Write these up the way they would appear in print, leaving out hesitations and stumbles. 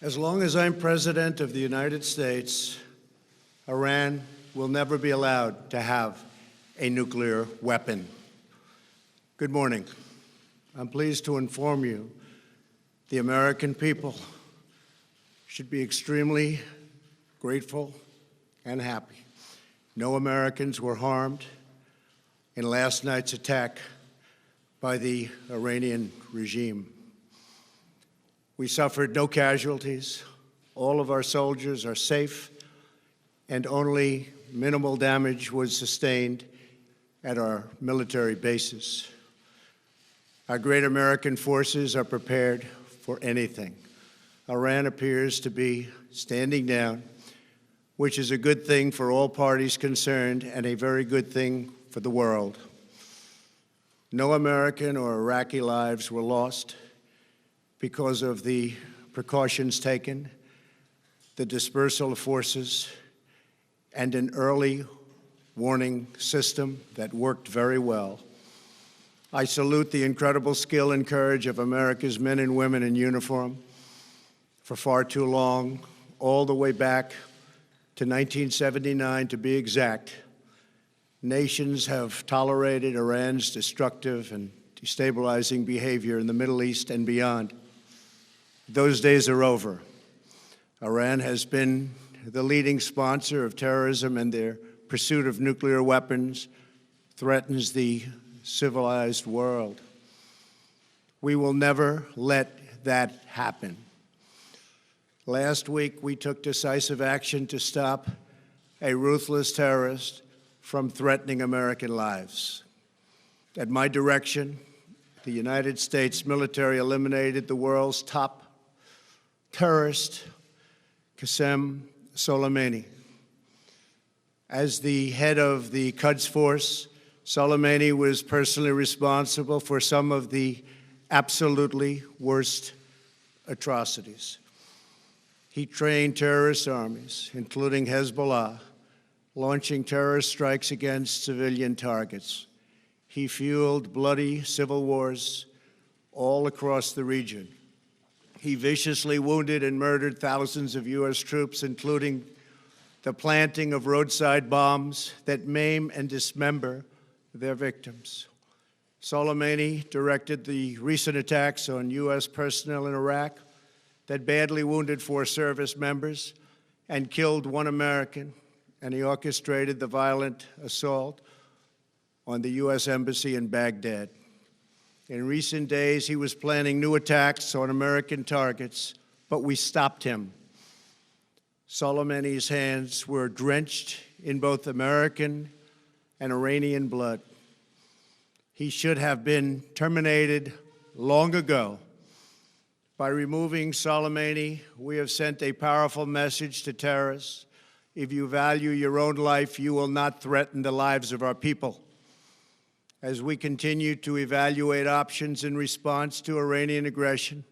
As long as I'm President of the United States, Iran will never be allowed to have a nuclear weapon. Good morning. I'm pleased to inform you the American people should be extremely grateful and happy. No Americans were harmed in last night's attack by the Iranian regime. We suffered no casualties. All of our soldiers are safe, and only minimal damage was sustained at our military bases. Our great American forces are prepared for anything. Iran appears to be standing down, which is a good thing for all parties concerned and a very good thing for the world. No American or Iraqi lives were lost because of the precautions taken, the dispersal of forces, and an early warning system that worked very well. I salute the incredible skill and courage of America's men and women in uniform. For far too long, all the way back to 1979 to be exact, nations have tolerated Iran's destructive and destabilizing behavior in the Middle East and beyond. Those days are over. Iran has been the leading sponsor of terrorism, and their pursuit of nuclear weapons threatens the civilized world. We will never let that happen. Last week, we took decisive action to stop a ruthless terrorist from threatening American lives. At my direction, the United States military eliminated the world's top terrorist, Qasem Soleimani. As the head of the Quds Force, Soleimani was personally responsible for some of the absolutely worst atrocities. He trained terrorist armies, including Hezbollah, launching terrorist strikes against civilian targets. He fueled bloody civil wars all across the region. He viciously wounded and murdered thousands of U.S. troops, including the planting of roadside bombs that maim and dismember their victims. Soleimani directed the recent attacks on U.S. personnel in Iraq that badly wounded 4 service members and killed 1 American, and he orchestrated the violent assault on the U.S. Embassy in Baghdad. In recent days, he was planning new attacks on American targets, but we stopped him. Soleimani's hands were drenched in both American and Iranian blood. He should have been terminated long ago. By removing Soleimani, we have sent a powerful message to terrorists. If you value your own life, you will not threaten the lives of our people. As we continue to evaluate options in response to Iranian aggression,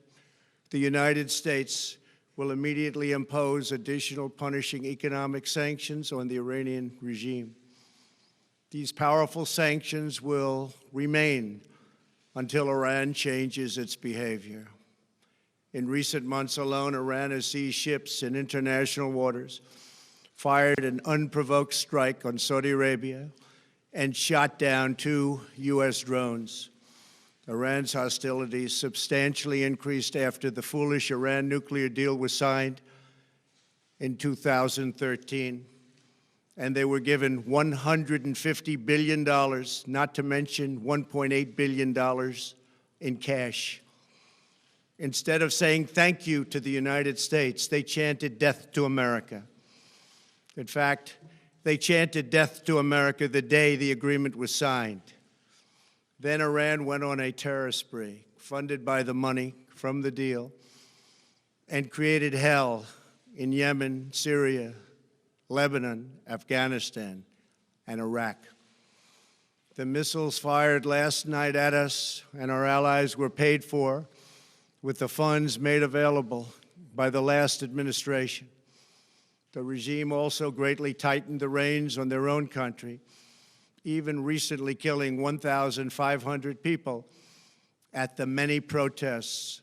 the United States will immediately impose additional punishing economic sanctions on the Iranian regime. These powerful sanctions will remain until Iran changes its behavior. In recent months alone, Iran has seized ships in international waters, fired an unprovoked strike on Saudi Arabia, and shot down 2 U.S. drones. Iran's hostilities substantially increased after the foolish Iran nuclear deal was signed in 2013, and they were given $150 billion, not to mention $1.8 billion in cash. Instead of saying thank you to the United States, they chanted death to America. In fact, they chanted death to America the day the agreement was signed. Then Iran went on a terror spree, funded by the money from the deal, and created hell in Yemen, Syria, Lebanon, Afghanistan, and Iraq. The missiles fired last night at us and our allies were paid for with the funds made available by the last administration. The regime also greatly tightened the reins on their own country, even recently killing 1,500 people at the many protests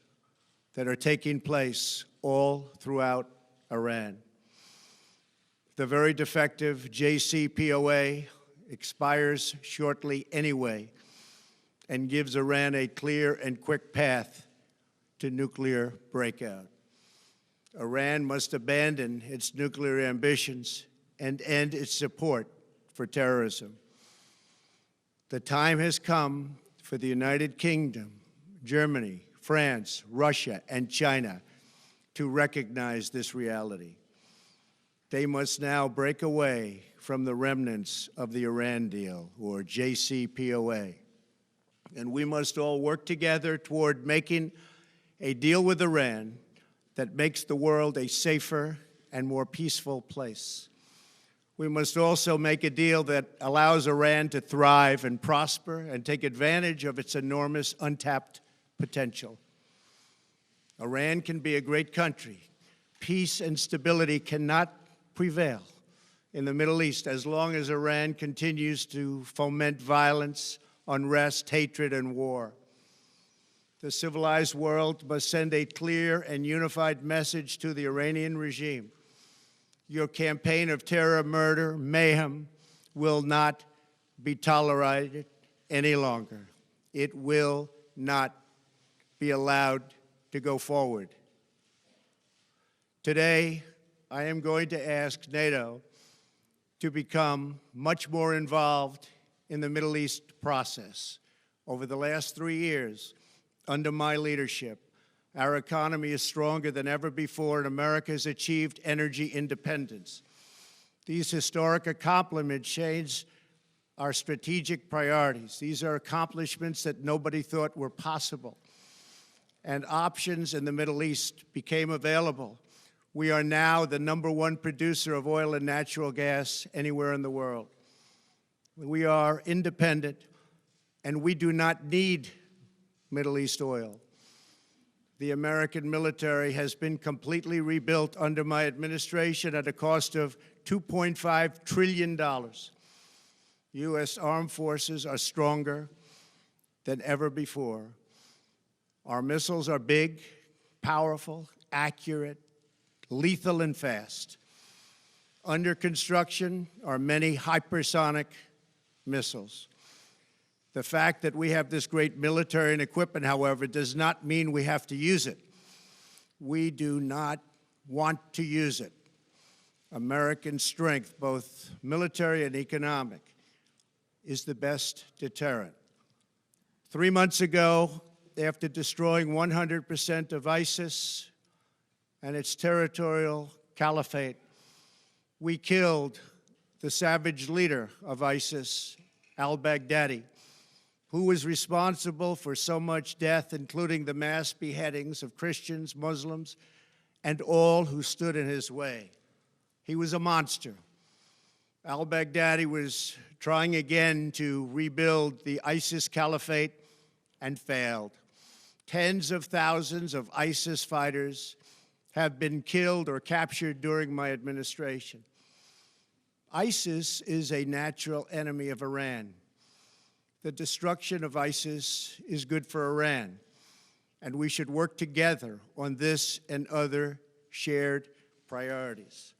that are taking place all throughout Iran. The very defective JCPOA expires shortly anyway and gives Iran a clear and quick path to nuclear breakout. Iran must abandon its nuclear ambitions and end its support for terrorism. The time has come for the United Kingdom, Germany, France, Russia, and China to recognize this reality. They must now break away from the remnants of the Iran deal, or JCPOA. And we must all work together toward making a deal with Iran that makes the world a safer and more peaceful place. We must also make a deal that allows Iran to thrive and prosper and take advantage of its enormous untapped potential. Iran can be a great country. Peace and stability cannot prevail in the Middle East as long as Iran continues to foment violence, unrest, hatred, and war. The civilized world must send a clear and unified message to the Iranian regime. Your campaign of terror, murder, mayhem will not be tolerated any longer. It will not be allowed to go forward. Today, I am going to ask NATO to become much more involved in the Middle East process. Over the last 3 years, under my leadership, our economy is stronger than ever before, and America has achieved energy independence. These historic accomplishments change our strategic priorities. These are accomplishments that nobody thought were possible. And options in the Middle East became available. We are now the #1 producer of oil and natural gas anywhere in the world. We are independent, and we do not need Middle East oil. The American military has been completely rebuilt under my administration at a cost of $2.5 trillion. U.S. armed forces are stronger than ever before. Our missiles are big, powerful, accurate, lethal, and fast. Under construction are many hypersonic missiles. The fact that we have this great military and equipment, however, does not mean we have to use it. We do not want to use it. American strength, both military and economic, is the best deterrent. 3 months ago, after destroying 100% of ISIS and its territorial caliphate, we killed the savage leader of ISIS, al-Baghdadi, who was responsible for so much death, including the mass beheadings of Christians, Muslims, and all who stood in his way. He was a monster. Al-Baghdadi was trying again to rebuild the ISIS caliphate and failed. Tens of thousands of ISIS fighters have been killed or captured during my administration. ISIS is a natural enemy of Iran. The destruction of ISIS is good for Iran, and we should work together on this and other shared priorities.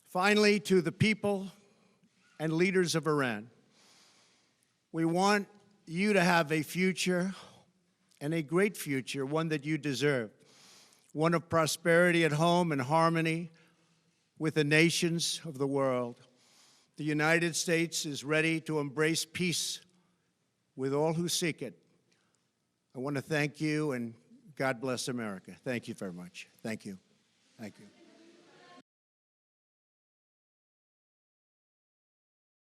Finally, to the people and leaders of Iran, we want you to have a future, and a great future, one that you deserve, one of prosperity at home and harmony with the nations of the world. The United States is ready to embrace peace with all who seek it. I want to thank you, and God bless America. Thank you very much. Thank you. Thank you.